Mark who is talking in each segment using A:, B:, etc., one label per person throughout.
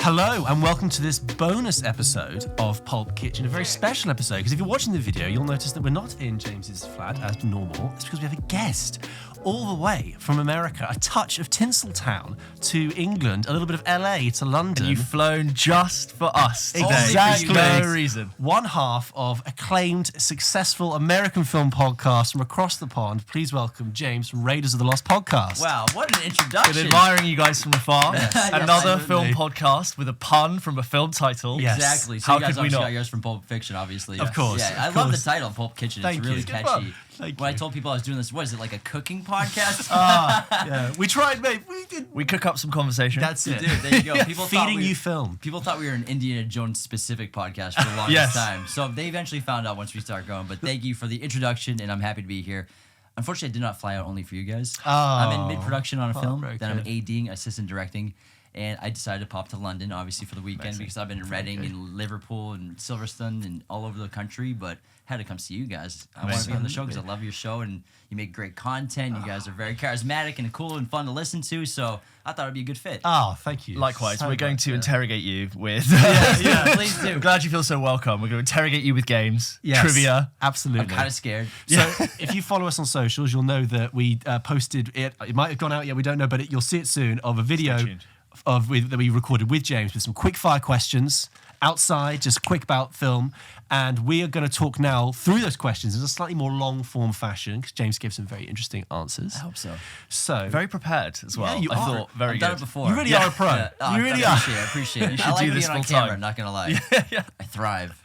A: Hello and welcome to this bonus episode of Pulp Kitchen, a very special episode, because if you're watching the video, you'll notice that we're not in James's flat as normal. It's because we have a guest all the way from America, a touch of Tinseltown to England, a little bit of LA to London.
B: And you've flown just for us today.
A: Exactly.
B: For no reason.
A: One half of acclaimed, successful American film podcast from across the pond. Please welcome James from Raiders of the Lost podcast.
C: Wow, what an introduction.
B: Been admiring you guys from afar.
C: Yes.
B: Another
A: Yes,
B: film
A: absolutely.
B: podcast with a pun from a film title.
A: Yes.
C: Exactly. So
B: How
C: you guys
B: could we
C: obviously
B: not?
C: got yours from Pulp Fiction, obviously.
A: Of course,
C: Yeah,
A: of
C: I love the
A: course.
C: title, Pulp Kitchen.
A: Thank
C: It's
A: you.
C: really
A: Good
C: catchy.
A: one. Thank
C: When I
A: you.
C: told people I was doing this, what is it, like a cooking podcast?
A: Yeah, we tried, mate. We did.
B: We cook up some conversation.
A: That's it.
C: Dude, there you go. People thought
A: Feeding
C: we,
A: you film.
C: People thought we were an Indiana Jones specific podcast for the longest
B: Yes.
C: time. So they eventually found out once we started going. But thank you for the introduction, and I'm happy to be here. Unfortunately, I did not fly out only for you guys. I'm in mid-production on a film. Then I'm ADing, assistant directing. And I decided to pop to London, obviously, for the weekend because I've been in Reading and Liverpool and Silverstone and all over the country, but had to come see you guys. I want to be on the show because I love your show and you make great content. You guys are very charismatic and cool and fun to listen to, so I thought it'd be a good fit.
A: Oh, thank you.
B: Likewise,
A: So
B: we're going
A: much,
B: to
A: yeah.
B: interrogate you with...
C: Yeah, please do.
B: I'm glad you feel so welcome. We're going to interrogate you with games,
A: Yes,
B: trivia.
A: Absolutely.
C: I'm kind of scared.
A: So if you follow us on socials, you'll know that we posted it. It might have gone out yet, we don't know, but you'll see it soon, of a video
B: Stay tuned.
A: that we recorded with James with some quick fire questions outside, just quick about film. And we are going to talk now through those questions in a slightly more long form fashion because James gave some very interesting answers.
C: I hope so.
A: So
B: Very prepared as well.
A: Yeah, you
B: I
A: are.
B: thought very
C: I've
B: good.
C: done it before.
A: you really are a pro.
C: Yeah. Oh,
A: you really are.
C: I appreciate it.
B: You should
C: I like
B: do
C: being
B: this
C: on
B: full
C: camera,
B: time.
C: not going to lie.
B: Yeah.
C: I thrive.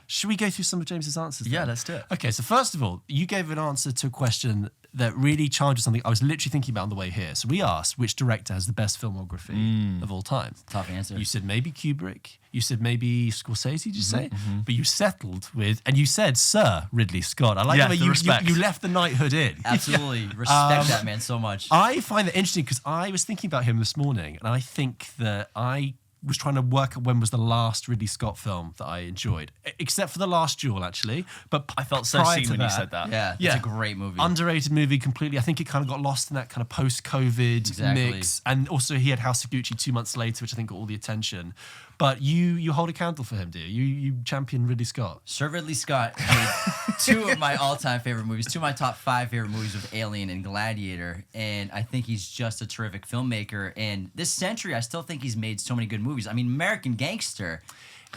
A: Should we go through some of James's answers?
B: Yeah,
A: then?
B: let's do it.
A: Okay, so first of all, you gave an answer to a question that really charges something I was literally thinking about on the way here. So we asked which director has the best filmography of all time.
C: Tough answer.
A: You said maybe Kubrick. You said maybe Scorsese, did you say? But you settled with, and you said Sir Ridley Scott. I like
B: Yeah,
A: the way
B: the respect.
A: you left the knighthood in.
C: Absolutely. Respect that man so much.
A: I find that interesting because I was thinking about him this morning, and I think that I was trying to work out when was the last Ridley Scott film that I enjoyed, except for The Last Duel, actually. But
B: I felt so
A: prior
B: seen
A: to
B: when you
A: that-
B: said that.
C: Yeah,
A: Yeah.
C: it's a great movie.
A: Underrated movie completely. I think it kind of got lost in that kind of post-COVID
C: Exactly.
A: mix. And also he had House of Gucci 2 months later, which I think got all the attention. But you hold a candle for him, do you? You champion Ridley Scott.
C: Sir Ridley Scott made two of my all-time favorite movies, two of my top 5 favorite movies with Alien and Gladiator, and I think he's just a terrific filmmaker. And this century, I still think he's made so many good movies. I mean, American Gangster,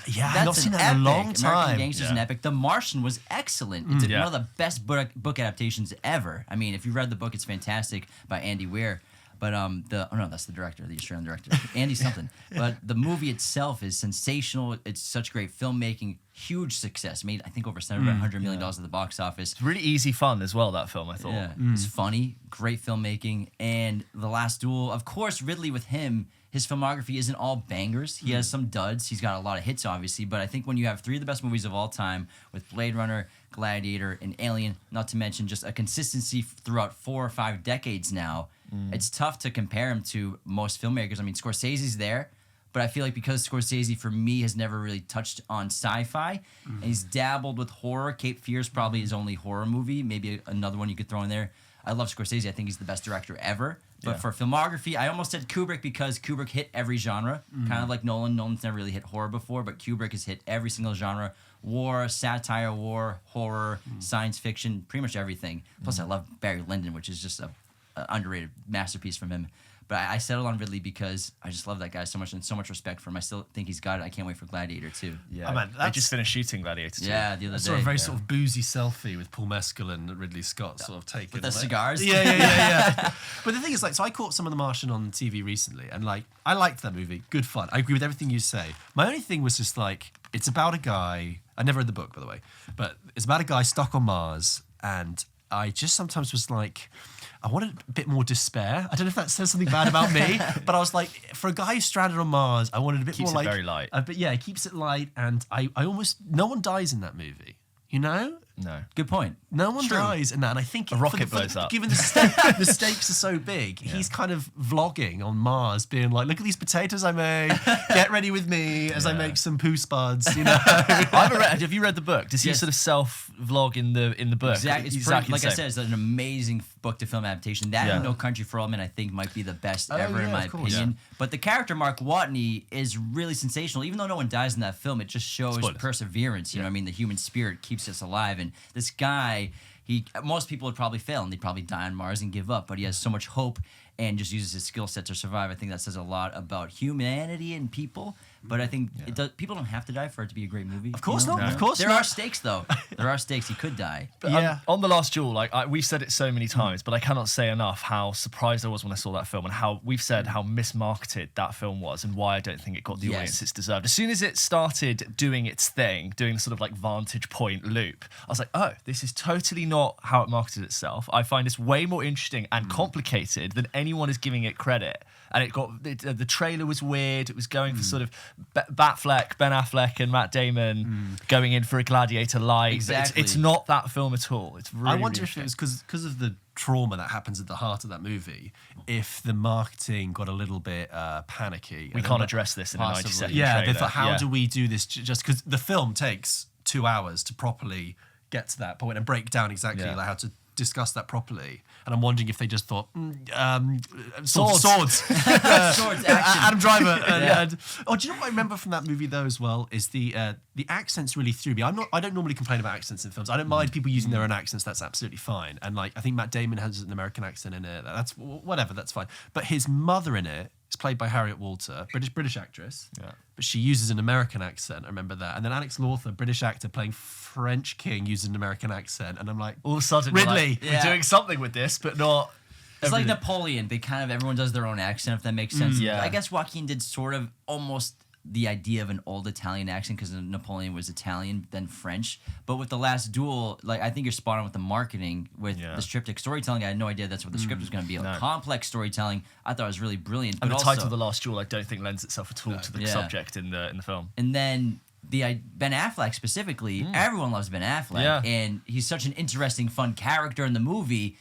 A: Yeah, I've
C: that's
A: not seen
C: an
A: that in a
C: epic.
A: long time.
C: American Gangster's an
B: Yeah.
C: epic. The Martian was excellent. It's
B: Yeah.
C: one of the best book adaptations ever. I mean, if you read the book, it's fantastic by Andy Weir. But that's the director, the Australian director, Andy something. But the movie itself is sensational. It's such great filmmaking, huge success. Made I think over $700 million at the box office.
B: Really easy fun as well, that film, I thought.
C: Yeah, it's funny, great filmmaking, and The Last Duel. Of course, Ridley with him, his filmography isn't all bangers. He has some duds. He's got a lot of hits, obviously. But I think when you have 3 of the best movies of all time with Blade Runner, Gladiator, and Alien, not to mention just a consistency throughout 4 or 5 decades now, it's tough to compare him to most filmmakers. I mean, Scorsese's there, but I feel like because Scorsese, for me, has never really touched on sci-fi, and he's dabbled with horror. Cape Fear is probably his only horror movie. Maybe another one you could throw in there. I love Scorsese. I think he's the best director ever. But for filmography, I almost said Kubrick because Kubrick hit every genre, kind of like Nolan. Nolan's never really hit horror before, but Kubrick has hit every single genre. War, satire, war, horror, science fiction, pretty much everything. Plus, I love Barry Lyndon, which is just a underrated masterpiece from him. But I settled on Ridley because I just love that guy so much and so much respect for him. I still think he's got it. I can't wait for Gladiator too.
B: Yeah.
A: Oh, man,
B: They
A: that's-
B: just finished shooting Gladiator 2.
C: Yeah, the other
A: I
C: day.
A: saw a very sort of boozy selfie with Paul Mescal and Ridley Scott sort of taken.
C: With the
A: like-
C: cigars?
A: Yeah. But the thing is, like, so I caught some of The Martian on TV recently, and like, I liked that movie. Good fun. I agree with everything you say. My only thing was just like, it's about a guy. I never read the book, by the way, but it's about a guy stuck on Mars, and I just sometimes was like, I wanted a bit more despair. I don't know if that says something bad about me, but I was like, for a guy who's stranded on Mars, I wanted a bit
B: Keeps
A: more
B: it
A: like
B: very light.
A: But yeah, it keeps it light, and I almost no one dies in that movie. You know,
B: No.
C: Good point.
A: No one
C: True.
A: dies in that, and I think
B: rocket blows up.
A: Given the stakes are so big, he's kind of vlogging on Mars, being like, "Look at these potatoes I made. Get ready with me as I make some poo spuds." You know.
B: I haven't read. Have you read the book? Does he
C: Yes.
B: sort of self-vlog in the book?
C: Exactly. It's
B: Exactly
C: like
B: the
C: I
B: same.
C: said, it's an amazing book to film adaptation. That and No Country for Old Men, I think, might be the best ever in
A: yeah,
C: my
A: of course.
C: opinion. But the character Mark Watney is really sensational. Even though no one dies in that film, it just shows
B: Spoilers.
C: perseverance. You know what I mean? The human spirit keeps us alive. And this guy, most people would probably fail and they'd probably die on Mars and give up. But he has so much hope and just uses his skill set to survive. I think that says a lot about humanity and people. But I think people don't have to die for it to be a great movie.
A: Of course
C: you know?
A: not. Of course
C: There
A: not.
C: are stakes, though. There are stakes. He could die.
B: But, on The Last Duel, like we've said it so many times, but I cannot say enough how surprised I was when I saw that film and how we've said how mismarketed that film was and why I don't think it got the
C: Yes.
B: audience it's deserved. As soon as it started doing its thing, doing the sort of like vantage point loop, I was like, oh, this is totally not how it marketed itself. I find this way more interesting and complicated than anyone is giving it credit. And the trailer was weird. It was going for sort of Ben Affleck and Matt Damon going in for a gladiator light.
C: Exactly.
B: It's not that film at all. It's really,
A: I wonder
B: really
A: if it was because of the trauma that happens at the heart of that movie, if the marketing got a little bit panicky.
B: we can't address this in a 90-second
A: Yeah,
B: trailer.
A: they thought, how do we do this? Just because the film takes 2 hours to properly get to that point and break down exactly
B: Yeah.
A: like how to discuss that properly. And I'm wondering if they just thought,
B: Swords.
A: swords.
C: Swords, action.
A: Adam Driver. Do you know what I remember from that movie though as well is the accents really threw me. I don't normally complain about accents in films. I don't mind people using their own accents. That's absolutely fine. And like I think Matt Damon has an American accent in it. That's whatever. That's fine. But his mother in it is played by Harriet Walter, British actress.
B: Yeah.
A: But she uses an American accent. I remember that. And then Alex Lawther, British actor playing French King, uses an American accent. And I'm like,
B: All of a sudden, we're
A: Ridley.
B: we're doing something with this, but not.
C: It's like
B: everything.
C: Napoleon. Everyone does their own accent, if that makes sense.
B: Yeah.
C: I guess Joaquin did sort of almost the idea of an old Italian accent because Napoleon was Italian, then French. But with The Last Duel, like I think you're spot on with the marketing, with the triptych storytelling. I had no idea that's what the script was going to be. Like complex storytelling, I thought it was really brilliant.
B: And
C: but
B: the
C: also,
B: title, The Last Duel, I don't think lends itself at all to the subject in the film.
C: And then Ben Affleck specifically, everyone loves Ben Affleck,
B: Yeah.
C: and he's such an interesting, fun character in the movie.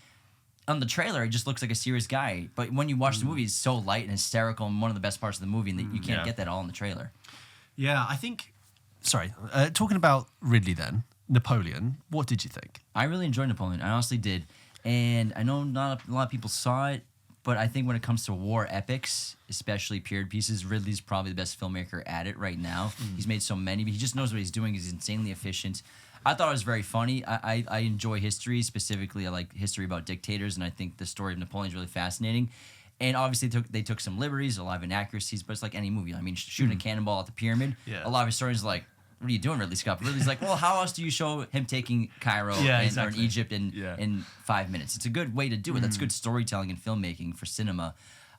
C: On the trailer, he just looks like a serious guy, but when you watch the movie, he's so light and hysterical, and one of the best parts of the movie, and you can't get that all in the trailer.
A: yeah, I think. Sorry, talking about Ridley then, Napoleon. What did you think?
C: I really enjoyed Napoleon. I honestly did, and I know not a lot of people saw it, but I think when it comes to war epics, especially period pieces, Ridley's probably the best filmmaker at it right now. He's made so many, but he just knows what he's doing. He's insanely efficient. I thought it was very funny. I enjoy history, specifically I like history about dictators, and I think the story of Napoleon is really fascinating. And obviously they took some liberties, a lot of inaccuracies, but it's like any movie. I mean, shooting a cannonball at the pyramid, a lot of historians are like, what are you doing, Ridley Scott? But Ridley's like, well, how else do you show him taking Cairo or Egypt in 5 minutes? It's a good way to do it. That's good storytelling and filmmaking for cinema.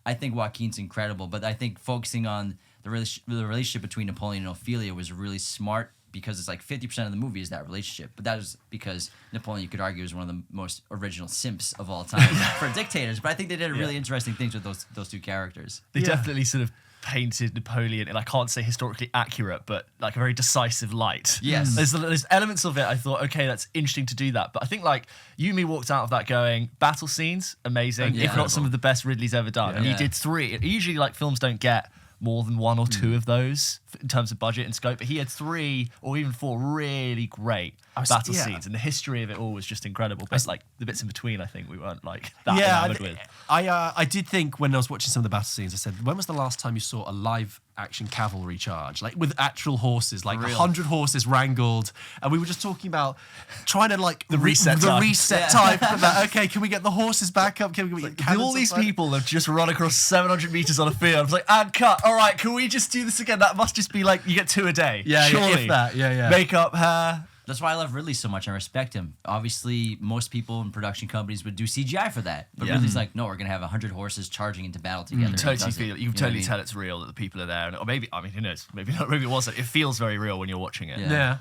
C: I think Joaquin's incredible, but I think focusing on the relationship between Napoleon and Ophelia was really smart because it's like 50% of the movie is that relationship. But that was because Napoleon, you could argue, is one of the most original simps of all time for dictators. But I think they did really interesting things with those two characters.
B: They definitely sort of painted Napoleon in, I can't say historically accurate, but like a very decisive light.
C: Yes.
B: There's elements of it I thought, okay, that's interesting to do that. But I think like you and me walked out of that going, battle scenes, amazing, if not some of the best Ridley's ever done. And he did 3. Usually like films don't get more than 1 or 2 of those in terms of budget and scope, but he had 3 or even 4 really great battle scenes, and the history of it all was just incredible. But like the bits in between, I think we weren't like that enamored with.
A: I did think when I was watching some of the battle scenes, I said, when was the last time you saw a live action cavalry charge, like with actual horses, like 100 horses wrangled? And we were just talking about trying to like
B: the reset
A: time. Okay, can we get the horses back up? Can we get cannons
B: all these
A: up?
B: people have just run across 700 meters on a field. I was like, and cut. All right, can we just do this again? That must just be like you get 2 a day. Surely.
A: If that. Yeah.
B: Makeup, hair.
C: That's why I love Ridley so much. I respect him. Obviously, most people in production companies would do CGI for that. But Ridley's like, no, we're going to have 100 horses charging into battle together.
B: Totally feel it. You can totally tell it's real, that the people are there. Or maybe, I mean, who knows? Maybe not. Maybe it wasn't. It feels very real when you're watching it.
C: Yeah.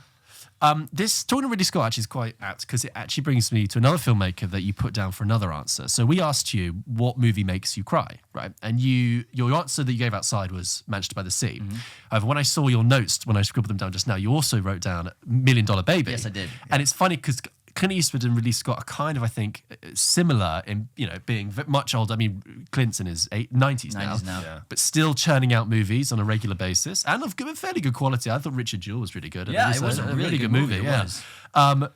A: This talking to Ridley Scott actually is quite apt because it actually brings me to another filmmaker that you put down for another answer. So we asked you what movie makes you cry, right? And your answer that you gave outside was Manchester by the Sea. However, when I saw your notes, when I scribbled them down just now, you also wrote down $1 Million Baby.
C: Yes, I did.
A: And it's funny because Clint Eastwood and Ridley Scott are kind of, I think, similar in, being much older. I mean, Clint's in his 90s now.
C: Yeah.
A: But still churning out movies on a regular basis and of fairly good quality. I thought Richard Jewell was really good.
C: Yeah, it was a really good movie.
A: Yeah. $1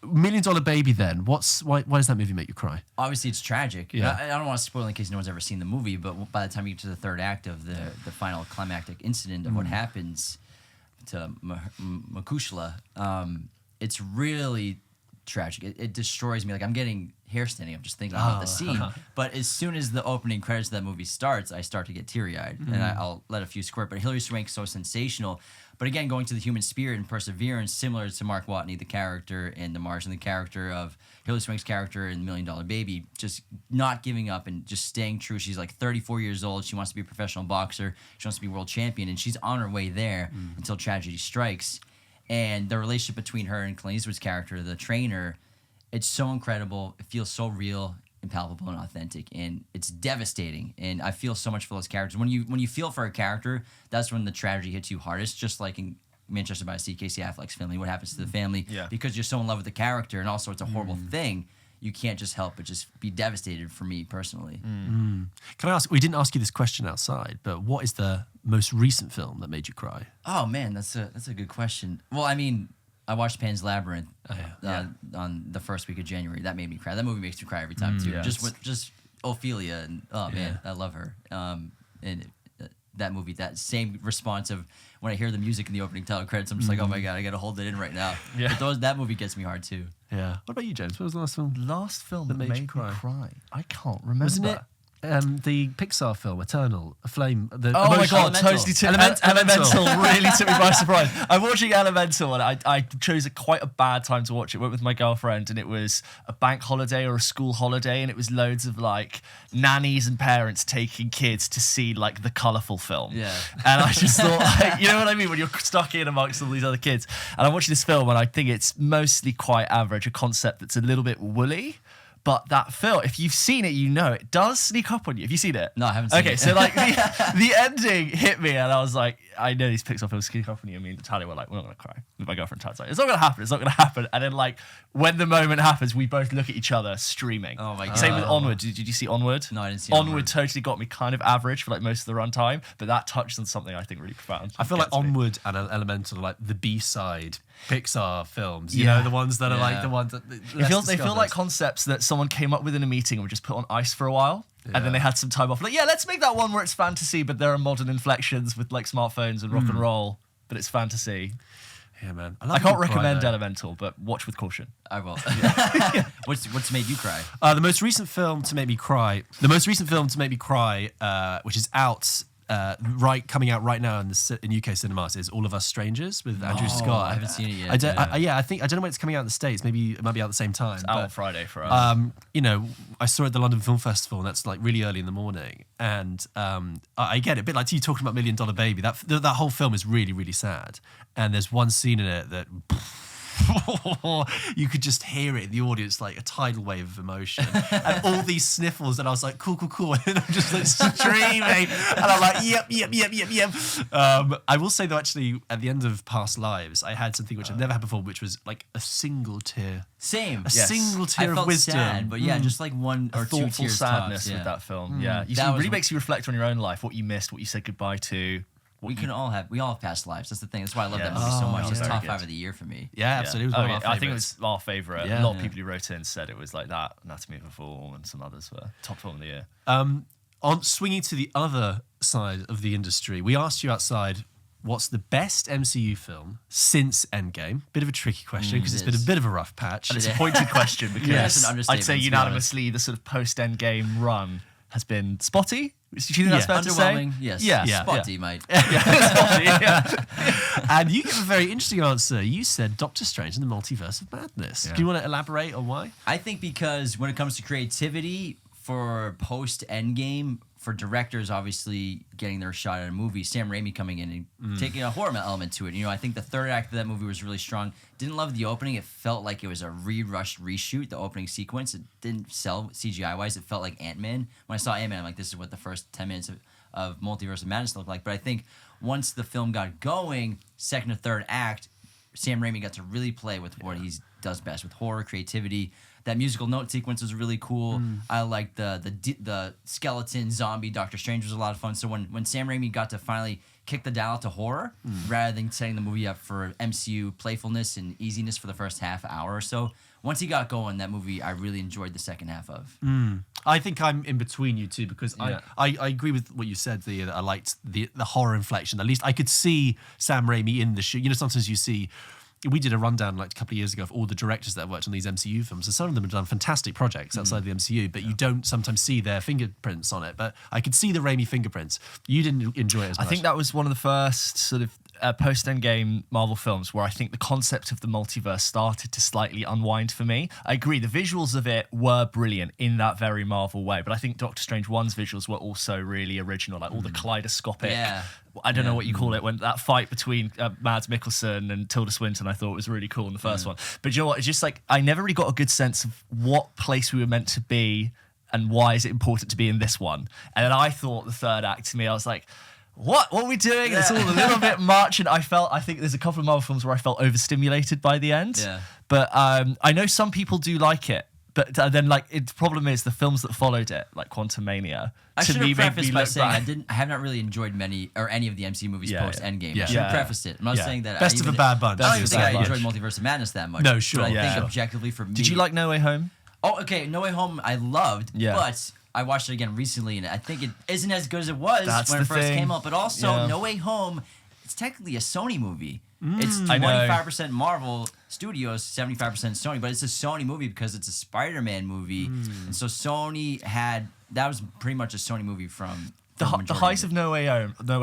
A: Million Baby then, why does that movie make you cry?
C: Obviously, it's tragic.
A: Yeah.
C: I don't want to spoil in case no one's ever seen the movie, but by the time you get to the third act of the final climactic incident of what happens to Makushla, it's really tragic. It destroys me. Like, I'm getting hair standing up just thinking about the scene. But as soon as the opening credits of that movie starts, I start to get teary-eyed, and I'll let a few squirt. But Hilary Swank's so sensational. But again, going to the human spirit and perseverance, similar to Mark Watney, the character in The Martian, the character of Hilary Swank's character in $1 Million Baby, just not giving up and just staying true. She's like 34 years old. She wants to be a professional boxer. She wants to be world champion, and she's on her way there until tragedy strikes. And the relationship between her and Clint Eastwood's character, the trainer, it's so incredible. It feels so real and palpable and authentic, and it's devastating. And I feel so much for those characters. When you feel for a character, that's when the tragedy hits you hardest. Just like in Manchester by the Sea, Casey Affleck's family, what happens to the family?
B: Yeah.
C: Because you're so in love with the character, and also it's a horrible thing. You can't just help but just be devastated for me personally.
A: Can I ask, we didn't ask you this question outside, but what is the most recent film that made you cry?
C: Oh man, that's a good question. Well, I mean, I watched Pan's Labyrinth on the first week of January. That made me cry. That movie makes me cry every time too.
B: Yeah.
C: Just Ophelia, and man, I love her. And that movie, that same response of when I hear the music in the opening title credits, I'm just like, oh my god, I gotta hold it in right now.
B: Yeah.
C: But that movie gets me hard too.
A: Yeah. What about you, James? What was the last film?
B: Last film that made
A: you
B: me
A: cry?
B: I can't remember.
A: Wasn't it the Pixar film, Eternal, A Flame?
B: Oh my god,
C: Elemental.
B: totally took
A: Elemental.
B: Elemental really took me by surprise. I'm watching Elemental and I chose quite a bad time to watch it. Went with my girlfriend and it was a bank holiday or a school holiday, and it was loads of like nannies and parents taking kids to see like the colourful film.
C: Yeah.
B: And I just thought, like, you know what I mean, when you're stuck in amongst all these other kids. And I'm watching this film and I think it's mostly quite average, a concept that's a little bit woolly. But that film, if you've seen it, you know it does sneak up on you. Have you seen it?
C: No, I haven't seen it.
B: Okay, so like the ending hit me, and I was like, I know these Pixar films sneak up on you. I mean, Natalia were like, we're not gonna cry. With my girlfriend, Talia's like, it's not gonna happen. It's not gonna happen. And then like when the moment happens, we both look at each other streaming.
C: Oh my god.
B: Same with Onward. Did you see Onward?
C: No, I didn't see
B: Onward. Totally got me kind of average for like most of the runtime, but that touched on something I think really profound.
A: I feel like
B: Gets me.
A: Onward and Elemental are like the B-side Pixar films. You know, the ones that are like the ones that
B: They feel like concepts that someone came up with in a meeting and were just put on ice for a while. Yeah. And then they had some time off. Like, yeah, let's make that one where it's fantasy, but there are modern inflections with like smartphones and rock and roll, but it's fantasy.
A: Yeah, man.
B: I can't recommend Elemental, but watch with caution.
C: I will. What's made you cry?
A: The most recent film to make me cry, which is out coming out right now in UK cinemas, is All of Us Strangers with Andrew Scott.
C: I haven't seen it yet.
A: I don't know when it's coming out in the States. Maybe it might be out at the same time.
B: It's out on Friday for us.
A: I saw it at the London Film Festival, and that's like really early in the morning. And I get it, a bit like you talking about $1 Million Baby. That whole film is really, really sad. And there's one scene in it that you could just hear it in the audience, like a tidal wave of emotion, and all these sniffles. And I was like, cool, and then I'm just like streaming, and I'm like, yep. I will say though, actually, at the end of Past Lives, I had something which I've never had before, which was like a single tear.
C: Same.
A: Single tear
C: I felt
A: of wisdom.
C: sad, but yeah, just like one or two
B: thoughtful
C: tears
B: sadness
C: tops,
B: with that film. Yeah, it
C: That
B: really
C: was-
B: makes you reflect on your own life, what you missed, what you said goodbye to.
C: We all have past lives. That's the thing. That's why I love that
B: Yes.
C: movie so much.
B: Oh,
C: It's
B: very
C: top
B: good.
C: 5 of the year for me.
A: Yeah, absolutely. It was one of our
B: I think it
A: favourites.
B: was our favourite.
A: Yeah.
B: A lot of
C: Yeah.
B: people who wrote in said it was like that. Anatomy of a Fall and some others were top film of the year.
A: On swinging to the other side of the industry, we asked you outside, what's the best MCU film since Endgame? Bit of a tricky question because it's been a bit of a rough patch.
B: And it's a pointed question because
C: That's an understatement,
B: I'd say
C: to be
B: unanimously the sort of post-Endgame run has been spotty. Do you think that's fair to say?
C: Underwhelming, yes.
B: Yeah.
C: Spotty, mate.
B: Spotty, yeah.
A: And you give a very interesting answer. You said Doctor Strange and the Multiverse of Madness.
B: Yeah.
A: Do you want to elaborate on why?
C: I think because when it comes to creativity for post Endgame, for directors, obviously getting their shot at a movie, Sam Raimi coming in and taking a horror element to it. You know, I think the third act of that movie was really strong. Didn't love the opening. It felt like it was a rushed reshoot, the opening sequence. It didn't sell CGI-wise. It felt like Ant-Man. When I saw Ant-Man, I'm like, this is what the first 10 minutes of Multiverse of Madness looked like. But I think once the film got going, second or third act, Sam Raimi got to really play with what he does best, with horror, creativity. That musical note sequence was really cool. I liked the skeleton zombie Doctor Strange was a lot of fun. So when Sam Raimi got to finally kick the dial to horror, rather than setting the movie up for MCU playfulness and easiness for the first half hour or so, once he got going, that movie I really enjoyed the second half of.
A: I think I'm in between you two because I agree with what you said. I liked the horror inflection. At least I could see Sam Raimi in the shoot. You know, sometimes you see. We did a rundown like a couple of years ago of all the directors that have worked on these MCU films. And some of them have done fantastic projects outside the MCU, but you don't sometimes see their fingerprints on it. But I could see the Raimi fingerprints. You didn't enjoy it as much.
B: I think that was one of the first sort of post-Endgame Marvel films where I think the concept of the multiverse started to slightly unwind for me. I agree, the visuals of it were brilliant in that very Marvel way, but I think Doctor Strange 1's visuals were also really original, like all the kaleidoscopic, I don't know what you call it, when that fight between Mads Mikkelsen and Tilda Swinton I thought was really cool in the first one. But you know what, it's just like, I never really got a good sense of what place we were meant to be and why is it important to be in this one. And then I thought the third act to me, I was like, what are we doing? It's all a little bit much. And I think there's a couple of Marvel films where I felt overstimulated by the end. But I know some people do like it. But then, like, the problem is the films that followed it, like Quantumania.
C: I should have prefaced by saying I have not really enjoyed any of the MCU movies post Endgame. I should have prefaced it. I'm not saying that.
A: Best of a bad bunch.
C: I don't even think I enjoyed Multiverse of Madness that much.
A: No, sure.
C: But I think objectively for me.
B: Did you like No Way Home?
C: Oh, okay. No Way Home I loved, but I watched it again recently, and I think it isn't as good as it was when it first came out. But also, No Way Home, it's technically a Sony movie. It's 25% Marvel Studios, 75% Sony, but it's a Sony movie because it's a Spider-Man movie. And so that was pretty much a Sony movie from
B: the highs of No Way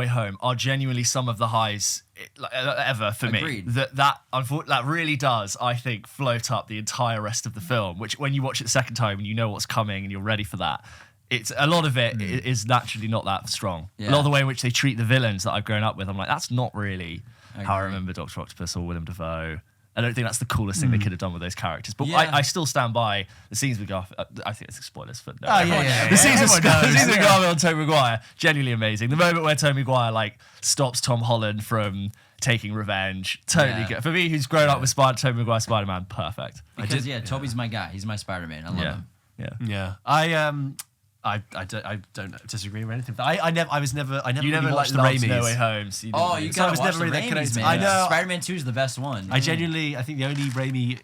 B: Home are genuinely some of the highs ever for me. That really does, I think, float up the entire rest of the film, which when you watch it the second time and you know what's coming and you're ready for that, it's a lot of it is naturally not that strong. A lot of the way in which they treat the villains that I've grown up with, I'm like, that's not really how I remember Dr. Octopus or Willem Dafoe. I don't think that's the coolest thing they could have done with those characters. But I still stand by the scenes with Garfield. I think it's spoilers for no. The scenes with Garfield and Tobey Maguire, genuinely amazing. The moment where Tobey Maguire like stops Tom Holland from taking revenge, totally good. For me, who's grown up with Tobey Maguire Spider-Man, perfect.
C: Because Tobey's my guy. He's my Spider-Man. I love him.
A: I don't disagree with anything. I never
B: You never
A: really watched the
B: loved
A: Raimis.
B: No Way Home. So
C: you gotta watch the Raimis, man.
A: I know.
C: Spider-Man 2 is the best one.
A: I genuinely, I think the only Raimi,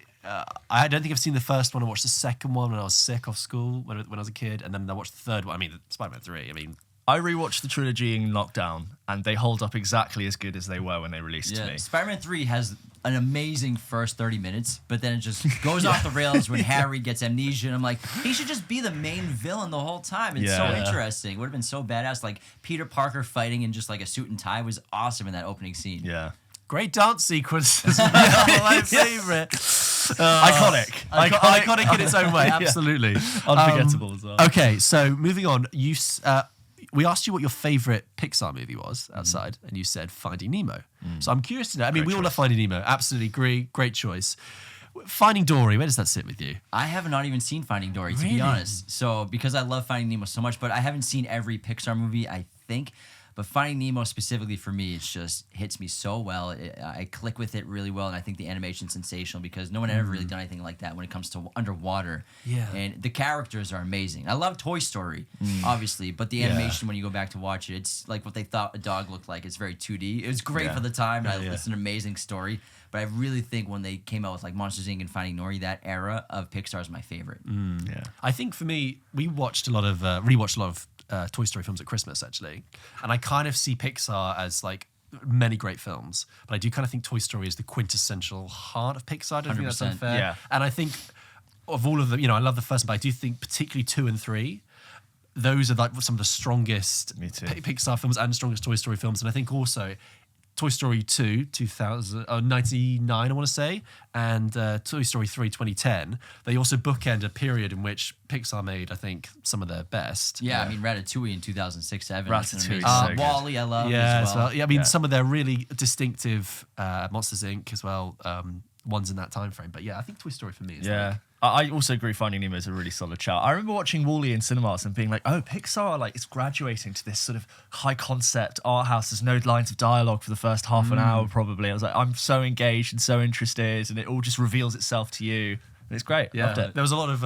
A: I don't think I've seen the first one. I watched the second one when I was sick off school when I was a kid, and then I watched the third one. I mean, Spider-Man 3. I mean,
B: I rewatched the trilogy in lockdown, and they hold up exactly as good as they were when they released to me.
C: Spider-Man 3 has an amazing first 30 minutes, but then it just goes off the rails when Harry gets amnesia, and I'm like, he should just be the main villain the whole time. It's so interesting. It would have been so badass. Like, Peter Parker fighting in just like a suit and tie was awesome in that opening scene.
B: Yeah.
A: Great dance sequences. My favorite. Iconic in its own way. Absolutely.
B: Unforgettable as well.
A: Okay, so moving on. We asked you what your favorite Pixar movie was outside, and you said Finding Nemo. So I'm curious to know. I mean, we all love Finding Nemo. Absolutely great choice. Finding Dory, where does that sit with you?
C: I have not even seen Finding Dory, to be honest. So, because I love Finding Nemo so much, but I haven't seen every Pixar movie, I think. But Finding Nemo specifically for me, it just hits me so well. I click with it really well, and I think the animation's sensational because no one had ever really done anything like that when it comes to underwater. Yeah. And the characters are amazing. I love Toy Story, obviously, but the animation, when you go back to watch it, it's like what they thought a dog looked like. It's very 2D. It was great for the time, and it's an amazing story. But I really think when they came out with like Monsters, Inc. and Finding Dory, that era of Pixar is my favorite.
A: I think for me, we rewatched a lot of Toy Story films at Christmas, actually. And I kind of see Pixar as like many great films, but I do kind of think Toy Story is the quintessential heart of Pixar. I don't think that's unfair.
B: Yeah.
A: And I think of all of them, I love the first one, but I do think particularly 2 and 3, those are like some of the strongest Pixar films and strongest Toy Story films. And I think also Toy Story 2, 99, I want to say, and Toy Story 3, 2010. They also bookend a period in which Pixar made, I think, some of their best.
C: Yeah, I mean, Ratatouille in 2006-7.
B: Ratatouille,
C: so
B: good.
C: Wall-E, I love
A: as well. Yeah, I mean,
B: Yeah.
A: some of their really distinctive Monsters, Inc. as well, ones in that time frame. But yeah, I think Toy Story for me is
B: Yeah. I also agree Finding Nemo is a really solid shout. I remember watching Wall-E in cinemas and being like, oh, Pixar, like, it's graduating to this sort of high concept art house. There's no lines of dialogue for the first half an hour, probably. I was like, I'm so engaged and so interested, and it all just reveals itself to you. And it's great.
A: Yeah,
B: Loved it.
A: there was a lot of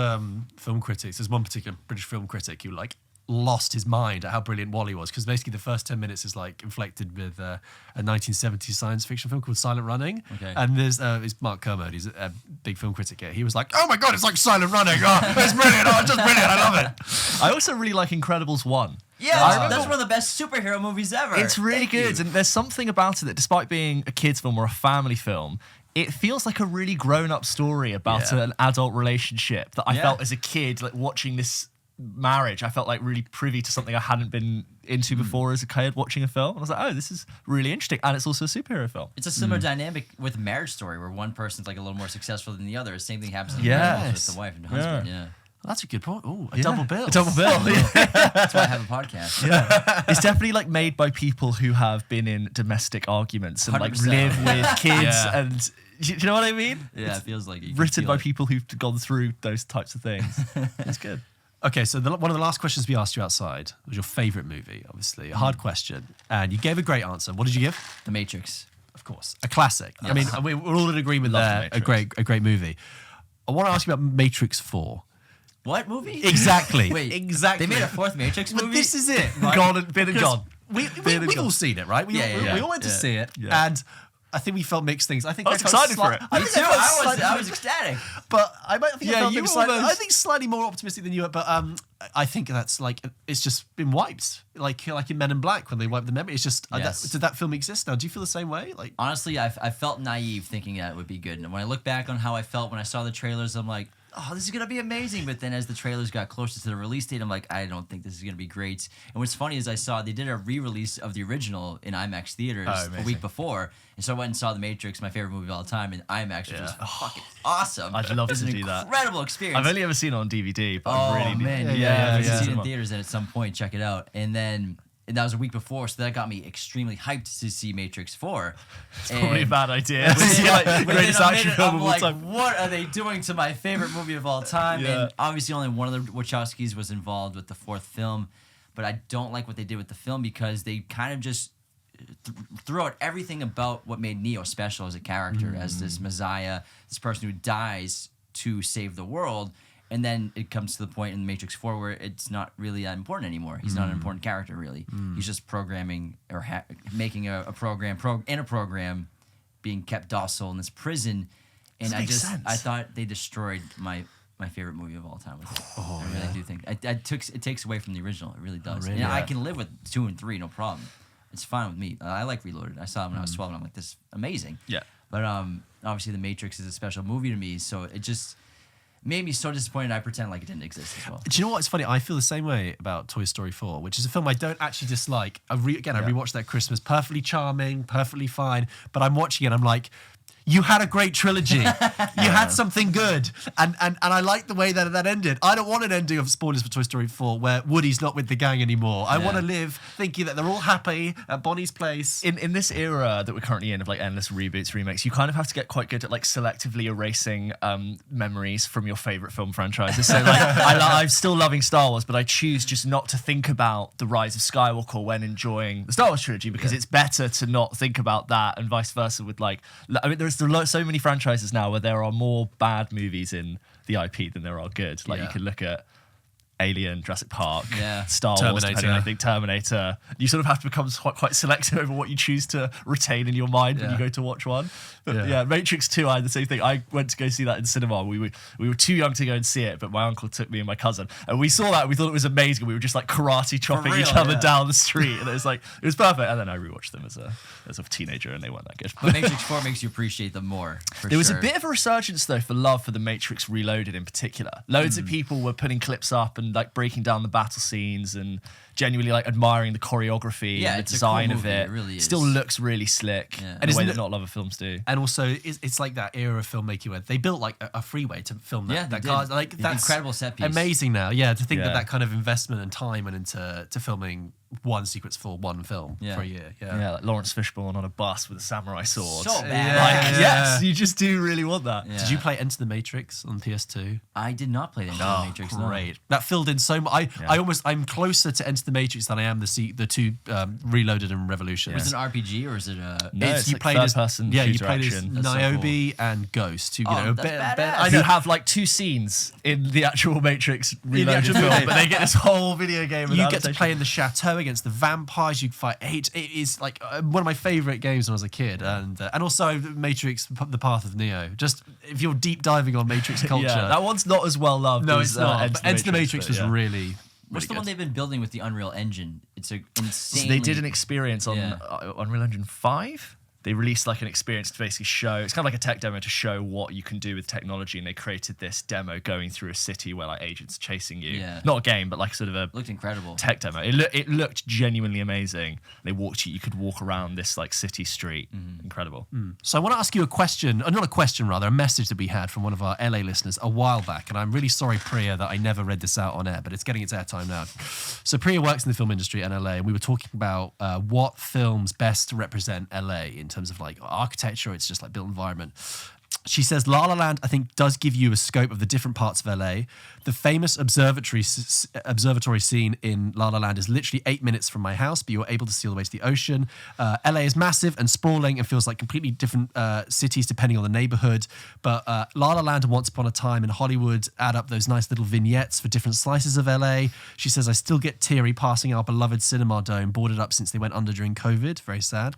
A: film critics. There's one particular British film critic who like lost his mind at how brilliant Wall-E was, because basically the first 10 minutes is like inflected with a 1970s science fiction film called Silent Running.
C: Okay.
A: And there's it's Mark Kermode, he's a big film critic here. He was like, oh my god, it's like Silent Running. Oh, it's brilliant. Oh, it's just brilliant. I love it.
B: I also really like Incredibles 1.
C: Yeah, that's one of the best superhero movies ever.
B: It's really
C: Thank
B: good,
C: you.
B: and there's something about it that, despite being a kid's film or a family film, it feels like a really grown-up story about
A: Yeah.
B: an adult relationship that I
C: Yeah.
B: felt as a kid, like watching this marriage. I felt like really privy to something I hadn't been into before as a kid watching a film. I was like, oh, this is really interesting, and it's also a superhero film.
C: It's a similar dynamic with Marriage Story, where one person's like a little more successful than the other. Same thing happens in
B: Yes.
C: Incredibles with the wife and husband. Yeah.
A: Well, that's a good point. Oh, a double bill.
B: A double bill.
C: That's why I have a podcast.
B: It's definitely like made by people who have been in domestic arguments and like
C: 100%.
B: live with kids
A: Yeah.
B: and do you know what I mean?
C: Yeah, it feels like it. You can
B: Written
C: feel
B: by
C: it.
B: people who've gone through those types of things. It's good.
A: Okay, so one of the last questions we asked you outside was your favourite movie, obviously. A hard question. And you gave a great answer. What did you give?
C: The Matrix.
A: Of course. A classic. I mean, we're all in agreement
B: Love
A: there.
B: The
A: A
B: Matrix.
A: great movie. I want to ask you about Matrix 4.
C: What movie?
A: Exactly.
C: Wait,
A: exactly.
C: They made a fourth Matrix movie?
A: But this is it, right?
B: Gone and been and
A: Because
B: gone.
A: We've all seen it, right? We all went to see it.
B: Yeah.
A: And I think we felt mixed things. I think
B: I was excited for it.
C: Me too. I was ecstatic.
A: But I think
B: Yeah,
A: I felt
B: you
A: maybe slightly,
B: almost-
A: I think slightly more optimistic than you were. But I think that's like it's just been wiped, like in Men in Black when they wiped the memory. It's just
C: Yes.
A: did that film exist now? Do you feel the same way? Like
C: Honestly, I felt naive thinking that would be good. And when I look back on how I felt when I saw the trailers, I'm like, oh, this is going to be amazing. But then as the trailers got closer to the release date, I'm like, I don't think this is going to be great. And what's funny is I saw they did a re-release of the original in IMAX theaters a
B: amazing.
C: week before. And so I went and saw The Matrix, my favorite movie of all time, in IMAX, which was fucking awesome.
B: I'd love
C: It was
B: to
C: an
B: do that.
C: incredible experience.
B: I've only ever seen it on DVD, but
C: Oh
B: I really
C: man,
B: need
C: yeah,
B: to
C: if
B: see
C: you see it in
B: it.
C: theaters, then at some point check it out. And that was a week before, so that got me extremely hyped to see Matrix 4.
B: It's probably a bad idea.
C: Within-
B: See, like,
C: within
B: greatest
C: a
B: action
C: minute,
B: film
C: I'm
B: of all
C: like,
B: time.
C: what are they doing to my favorite movie of all time?
B: Yeah.
C: And obviously only one of the Wachowskis was involved with the fourth film, but I don't like what they did with the film because they kind of just threw out everything about what made Neo special as a character, as this messiah, this person who dies to save the world. And then it comes to the point in Matrix 4 where it's not really that important anymore. He's not an important character, really. He's just programming or making a program, being kept docile in this prison. And
B: Doesn't make sense.
C: I thought they destroyed my favorite movie of all time with it. I really do think it takes away from the original. It really does.
A: really?
C: And I can live with 2 and 3, no problem. It's fine with me. I like Reloaded. I saw it when I was 12, and I'm like, this is amazing.
B: Yeah.
C: But obviously, The Matrix is a special movie to me, so it just made me so disappointed. I pretend like it didn't exist as well.
A: Do you know what? It's funny. I feel the same way about Toy Story 4, which is a film I don't actually dislike. I rewatched that Christmas. Perfectly charming, perfectly fine. But I'm watching it. I'm like, you had a great trilogy. You had something good. And I like the way that ended. I don't want an ending of spoilers for Toy Story 4 where Woody's not with the gang anymore. I want to live thinking that they're all happy at Bonnie's place.
B: In this era that we're currently in of like endless reboots, remakes, you kind of have to get quite good at like selectively erasing memories from your favorite film franchises. So like, I'm still loving Star Wars, but I choose just not to think about the Rise of Skywalker when enjoying the Star Wars trilogy because it's better to not think about that, and vice versa with like, I mean, there's so many franchises now where there are more bad movies in the IP than there are good. Like you can look at Alien, Jurassic Park, Star Wars, depending, I think Terminator. You sort of have to become quite selective over what you choose to retain in your mind when you go to watch one. But yeah, Matrix 2, I had the same thing. I went to go see that in cinema. We were too young to go and see it, but my uncle took me and my cousin, and we saw that. And we thought it was amazing. We were just like karate chopping each other down the street, and it was perfect. And then I rewatched them as a teenager, and they weren't that good.
C: But Matrix 4 makes you appreciate them more.
B: There was a bit of a resurgence though for love for the Matrix Reloaded in particular. Loads of people were putting clips up and and like breaking down the battle scenes and genuinely like admiring the choreography and the design of it.
C: It really is.
B: Still looks really slick in a way that not a lot of films do.
A: And also, it's like that era of filmmaking where they built like a freeway to film that.
C: Yeah,
A: that
C: they
A: car,
C: did.
A: like that's
C: Incredible set piece.
A: Amazing now, to think that kind of investment and time went into filming one sequence for one film for a year.
B: Yeah, like Lawrence Fishburne on a bus with a samurai sword.
C: So bad.
B: Like, yes, you just do really want that.
C: Yeah.
A: Did you play Enter the Matrix on PS2?
C: I did not play Enter the Matrix.
A: Great. No. That filled in so much. I'm closer to Enter the Matrix than I am the two Reloaded and Revolution.
C: Was it an RPG or is it a?
B: No, it's
A: you
B: like
A: played
B: third
A: as
B: person
A: you
B: shooter
A: played
B: action.
A: as Niobe and Ghost. Who,
C: that's badass.
B: You have like 2 scenes in the actual Matrix Reloaded
A: actual
B: film,
A: movie.
B: but they get this whole video game.
A: You get to play in the chateau against the vampires. You fight It is like one of my favorite games when I was a kid, and also Matrix: The Path of Neo. Just if you're deep diving on Matrix culture,
B: that one's not as well loved.
A: no,
B: as,
A: it's not. But Enter the Matrix was really.
C: What's the one they've been building with the Unreal Engine? It's a insane.
B: So they did an experience on Unreal Engine 5. They released like an experience to basically show, it's kind of like a tech demo to show what you can do with technology, and they created this demo going through a city where like agents are chasing you.
C: Yeah.
B: Not a game, but like sort of a
C: looked incredible
B: tech demo. It looked genuinely amazing. They walked you could walk around this like city street. Incredible.
A: So I want to ask you a question, not a question rather, a message that we had from one of our LA listeners a while back, and I'm really sorry, Priya, that I never read this out on air, but it's getting its airtime now. So Priya works in the film industry in LA, and we were talking about what films best represent LA in terms of like architecture. It's just like built environment. She says La La Land, I think, does give you a scope of the different parts of LA. The famous observatory scene in La La Land is literally 8 minutes from my house, but you're able to see all the way to the ocean. LA is massive and sprawling and feels like completely different cities depending on the neighborhood. But La La Land and Once Upon a Time in Hollywood add up those nice little vignettes for different slices of LA. She says, I still get teary passing our beloved Cinema Dome, boarded up since they went under during COVID. Very sad.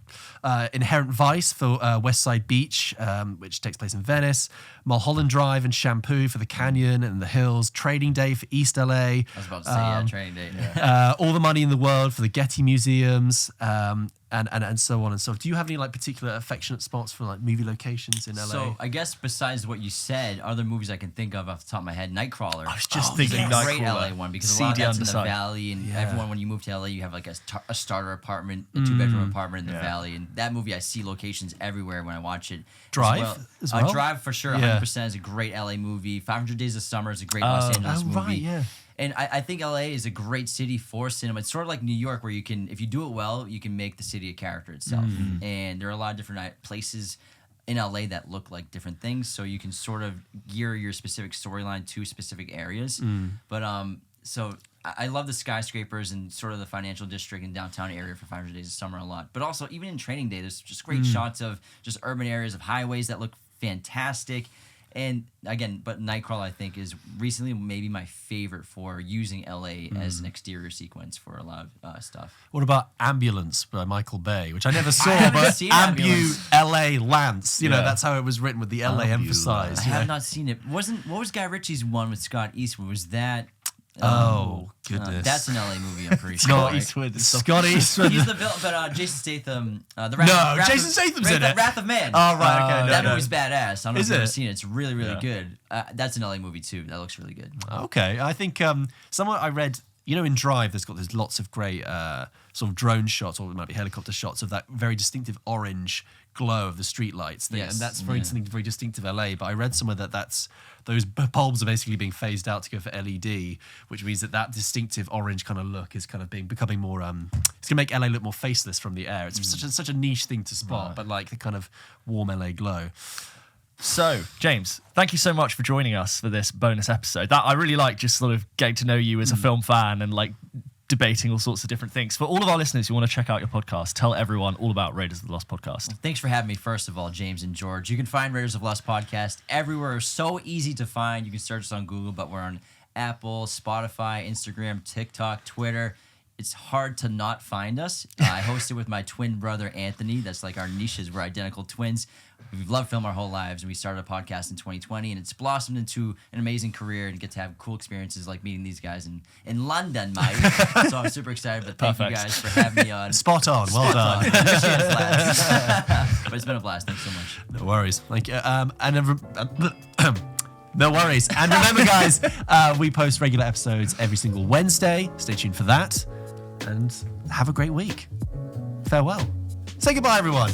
A: Inherent Vice for West Side Beach, which takes place in Venice. Mulholland Drive and Shampoo for the Canyon and the hills. Trading Day for East LA.
C: I was about to say, Trading Day. Yeah.
A: All the Money in the World for the Getty Museums. And so on and so forth. Do you have any like particular affectionate spots for like movie locations in LA?
C: So I guess besides what you said, other movies I can think of off the top of my head, Nightcrawler.
B: I was just thinking
C: It's a great
B: Nightcrawler.
C: LA one because a lot of that's in the
B: Underside.
C: valley, and everyone, when you move to LA, you have like a starter apartment, a 2-bedroom apartment in the valley, and that movie I see locations everywhere when I watch it.
A: Drive as well?
C: Drive for sure, 100% is a great LA movie. 500 Days of Summer is a great Los Angeles movie.
A: Right, yeah.
C: And I think LA is a great city for cinema. It's sort of like New York, where you can, if you do it well, you can make the city a character itself. And there are a lot of different places in LA that look like different things, so you can sort of gear your specific storyline to specific areas. But so I love the skyscrapers and sort of the financial district and downtown area for 500 Days of Summer a lot. But also, even in Training Day, there's just great shots of just urban areas of highways that look fantastic. And again, but Nightcrawler, I think, is recently maybe my favorite for using LA as an exterior sequence for a lot of stuff.
A: What about Ambulance by Michael Bay, which I never saw,
C: haven't
A: but
C: seen
A: Ambu
C: Ambulance.
A: LA Lance. You know, that's how it was written with the LA emphasized.
C: I have not seen it. What was Guy Ritchie's one with Scott Eastwood? Was that?
A: Oh, goodness.
C: That's an LA movie, I'm pretty sure.
A: Scott
C: right?
A: Eastwood. Scott Eastwood.
C: He's the villain, but Jason Statham.
A: Jason Statham's in it.
C: Wrath of Man.
A: Oh, right, okay.
C: That movie's badass. I don't know if you've ever
A: it?
C: seen it. It's really, really good. That's an LA movie, too. That looks really good.
A: Okay, I think somewhere I read, you know, in Drive, there's lots of great sort of drone shots, or it might be helicopter shots of that very distinctive orange glow of the streetlights thing,
C: Yes.
A: and that's something very distinctive of LA. But I read somewhere that those bulbs are basically being phased out to go for LED, which means that distinctive orange kind of look is kind of becoming more. It's gonna make LA look more faceless from the air. It's such a niche thing to spot, but like the kind of warm LA glow.
B: So, James, thank you so much for joining us for this bonus episode. That I really like, just sort of getting to know you as a film fan and like debating all sorts of different things. For all of our listeners who want to check out your podcast, tell everyone all about Raiders of the Lost podcast.
C: Thanks for having me, first of all, James and George. You can find Raiders of the Lost podcast everywhere. We're so easy to find. You can search us on Google, but we're on Apple, Spotify, Instagram, TikTok, Twitter. It's hard to not find us. I host it with my twin brother, Anthony. That's like our niches. We're identical twins. We've loved film our whole lives, and we started a podcast in 2020, and it's blossomed into an amazing career and get to have cool experiences like meeting these guys in London, mate. So I'm super excited, but thank you guys for having me on.
A: Spot on, well done.
C: But it's been a blast. Thanks so much.
A: No worries. Thank you. No worries. And remember, guys, we post regular episodes every single Wednesday. Stay tuned for that. And have a great week. Farewell. Say goodbye, everyone.